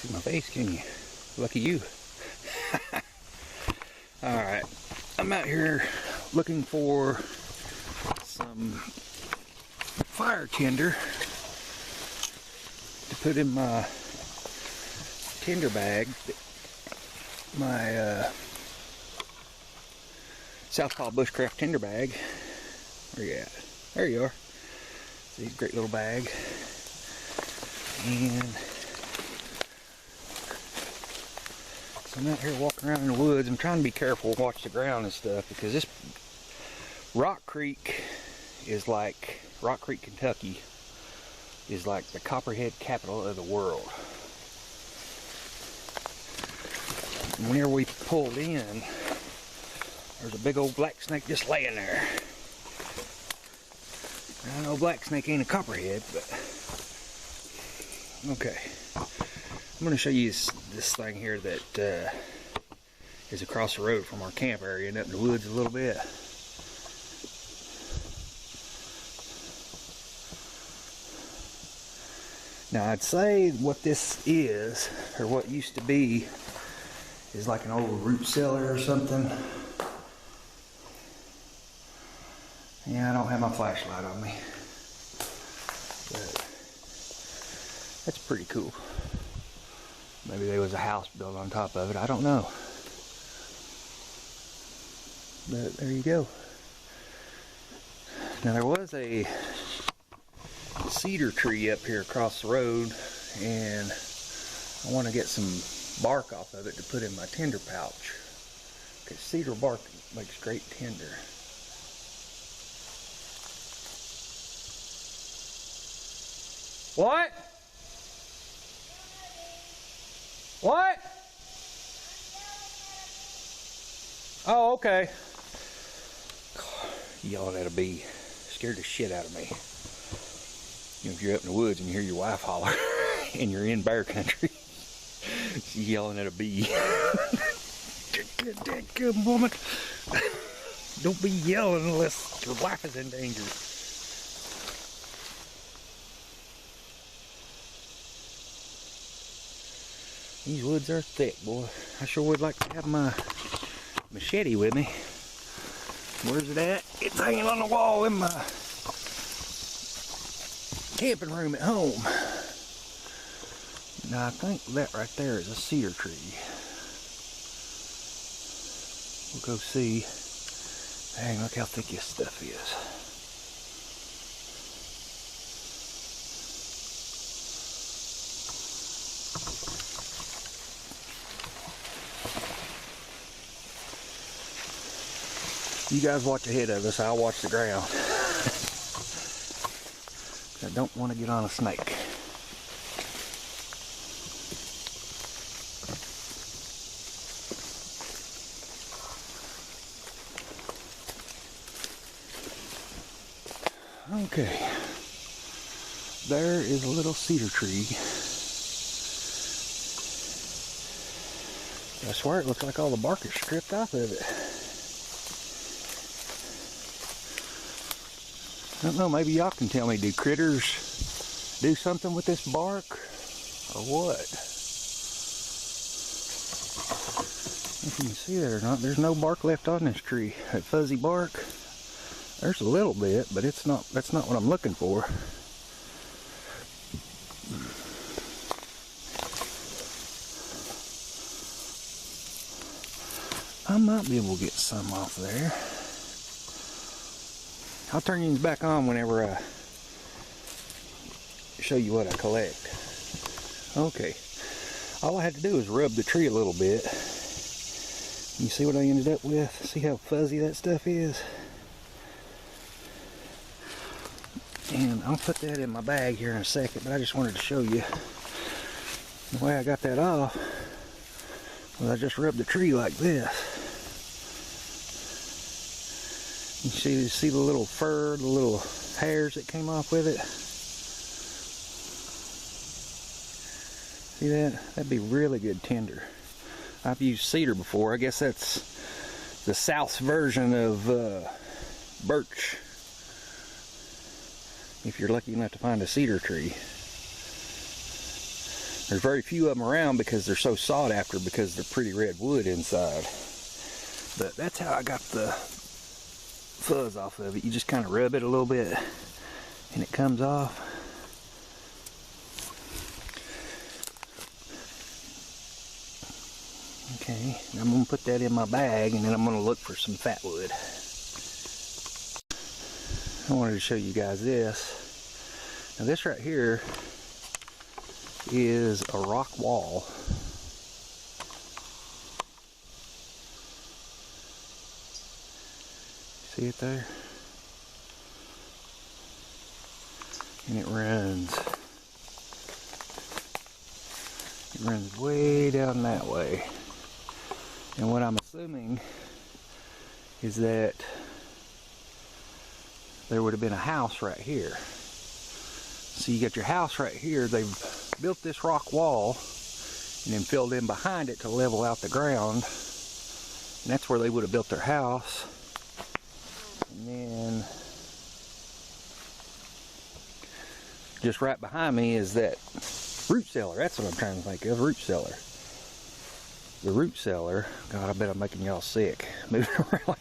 see my face, can you? Lucky you. Alright, I'm out here looking for some fire tinder to put in my tinder bag, my Southpaw Bushcraft tinder bag. Where you at? There you are. See, great little bag. And so I'm out here walking around in the woods. I'm trying to be careful, watch the ground and stuff, because this Rock Creek is like, Rock Creek, Kentucky is like the copperhead capital of the world. And whenever we pulled in, there's a big old black snake just laying there. I know black snake ain't a copperhead, but okay. I'm going to show you this thing here that is across the road from our camp area and up in the woods a little bit. Now I'd say what this is, or what used to be, is like an old root cellar or something. Yeah, I don't have my flashlight on me, but that's pretty cool. Maybe there was a house built on top of it, I don't know. But there you go. Now there was a cedar tree up here across the road, and I want to get some bark off of it to put in my tinder pouch, because cedar bark makes great tinder. What? What? Oh, okay. Yelling at a bee scared the shit out of me. You know, if you're up in the woods and you hear your wife holler and you're in bear country, she's yelling at a bee. Good woman. Don't be yelling unless your wife is in danger. These woods are thick, boy. I sure would like to have my machete with me. Where's it at? It's hanging on the wall in my camping room at home. Now I think that right there is a cedar tree. We'll go see. Dang, look how thick this stuff is. You guys watch ahead of us, I'll watch the ground. I don't want to get on a snake. Okay. There is a little cedar tree. I swear it looks like all the bark is stripped off of it. I don't know, maybe y'all can tell me, do critters do something with this bark or what? If you can see there or not, there's no bark left on this tree. That fuzzy bark, there's a little bit, but it's not, that's not what I'm looking for. I might be able to get some off there. I'll turn these back on whenever I show you what I collect. Okay, all I had to do was rub the tree a little bit. You see what I ended up with? See how fuzzy that stuff is? And I'll put that in my bag here in a second, but I just wanted to show you the way I got that off was I just rubbed the tree like this. You see the little fur, the little hairs that came off with it? See that? That'd be really good tinder. I've used cedar before. I guess that's the South's version of birch. If you're lucky enough to find a cedar tree. There's very few of them around because they're so sought after, because they're pretty red wood inside. But that's how I got the fuzz off of it. You just kind of rub it a little bit and it comes off. Okay, I'm going to put that in my bag, and then I'm going to look for some fat wood. I wanted to show you guys this. Now this right here is a rock wall. See it there? And it runs. It runs way down that way. And what I'm assuming is that there would have been a house right here. So you got your house right here. They've built this rock wall and then filled in behind it to level out the ground. And that's where they would have built their house. And then just right behind me is that root cellar. That's what I'm trying to think of, root cellar. The root cellar, God, I bet I'm making y'all sick. Moving around.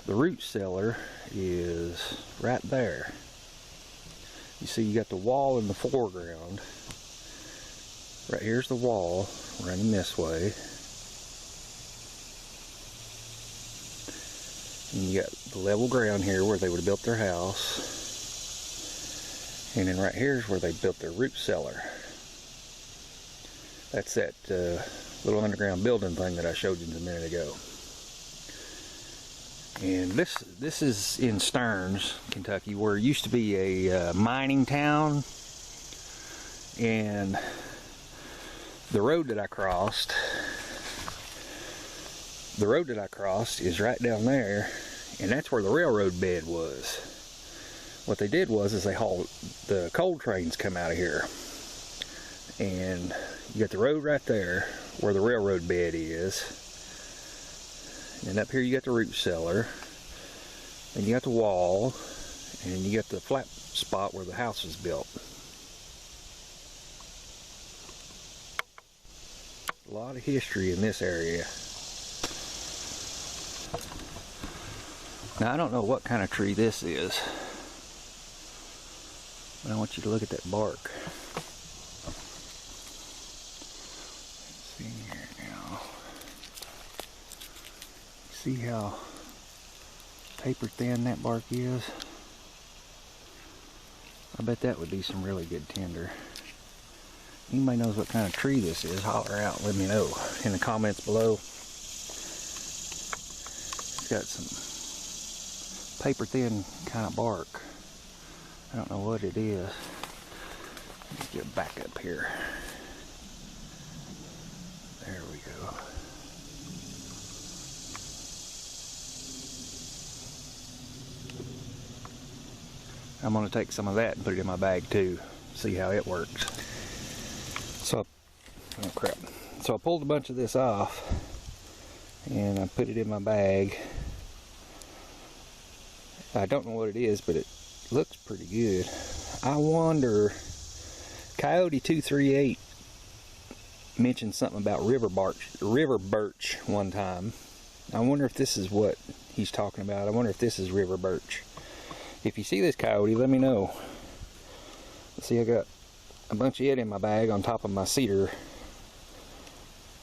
The root cellar is right there. You see, you got the wall in the foreground. Right here's the wall running this way. And you got the level ground here where they would have built their house. And then right here's where they built their root cellar. That's that little underground building thing that I showed you a minute ago. And this is in Stearns, Kentucky, where it used to be a mining town. And the road that I crossed is right down there, and that's where the railroad bed was. What they did was they hauled, the coal trains come out of here, and you got the road right there where the railroad bed is, and up here you got the root cellar, and you got the wall, and you got the flat spot where the house was built. A lot of history in this area. Now I don't know what kind of tree this is, but I want you to look at that bark. Let's see here now. See how paper thin that bark is? I bet that would be some really good tinder. Anybody knows what kind of tree this is, holler out and let me know in the comments below. It's got some paper thin kind of bark. I don't know what it is. Let's get back up here. There we go. I'm going to take some of that and put it in my bag too, see how it works. So, oh crap. So I pulled a bunch of this off and I put it in my bag. I don't know what it is, but it looks pretty good. I wonder, Coyote 238 mentioned something about river birch one time. I wonder if this is what he's talking about. I wonder if this is river birch. If you see this coyote, let me know. See, I got a bunch of it in my bag on top of my cedar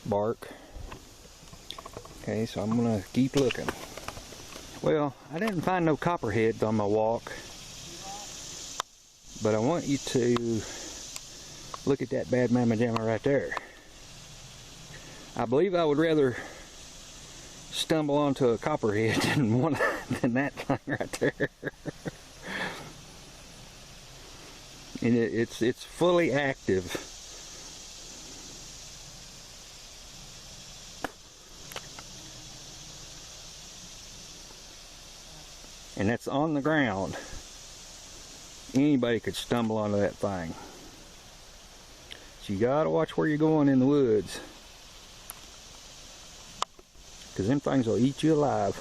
bark. Okay, so I'm gonna keep looking. Well, I didn't find no copperheads on my walk, but I want you to look at that bad mama jamma right there. I believe I would rather stumble onto a copperhead than that thing right there. And it's fully active. And that's on the ground. Anybody could stumble onto that thing. So you gotta watch where you're going in the woods, because them things will eat you alive.